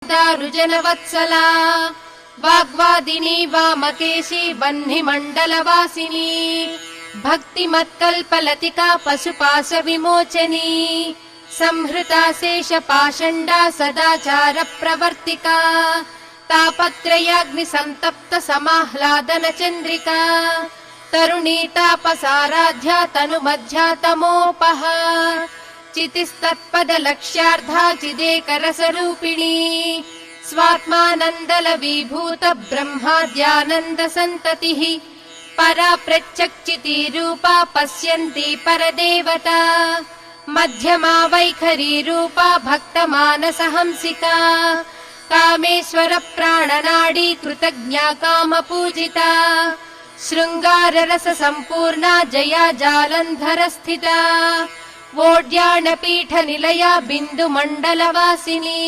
दारुजनवत्सला वाग्वादिनी वामकेशी बह्निमण्डलवासिनी भक्तिमत्कल्पलतिका पशुपाश विमोचनी संहृता शेषपाषण्डा सदाचार प्रवर्तिका तापत्रयाग्निसन्तप्त समाह्लादन चन्द्रिका तरुणी तापसाराध्या तनुमध्या तमोपः चितिस्तत्पदलक्ष्यार्धा चिदेकरसरूपिणी स्वात्मानन्दलवीभूत ब्रह्माद्यानन्दसन्ततिः परा प्रत्यक्षितिरूपा पश्यन्ती परदेवता मध्यमा वैखरीरूपा भक्तमानसहंसिका कामेश्वर प्राणनाडी कृतज्ञा कामपूजिता शृङ्गाररससम्पूर्णा जया जालन्धरस्थिता वोड्याणपीठनिलया बिन्दुमण्डलवासिनी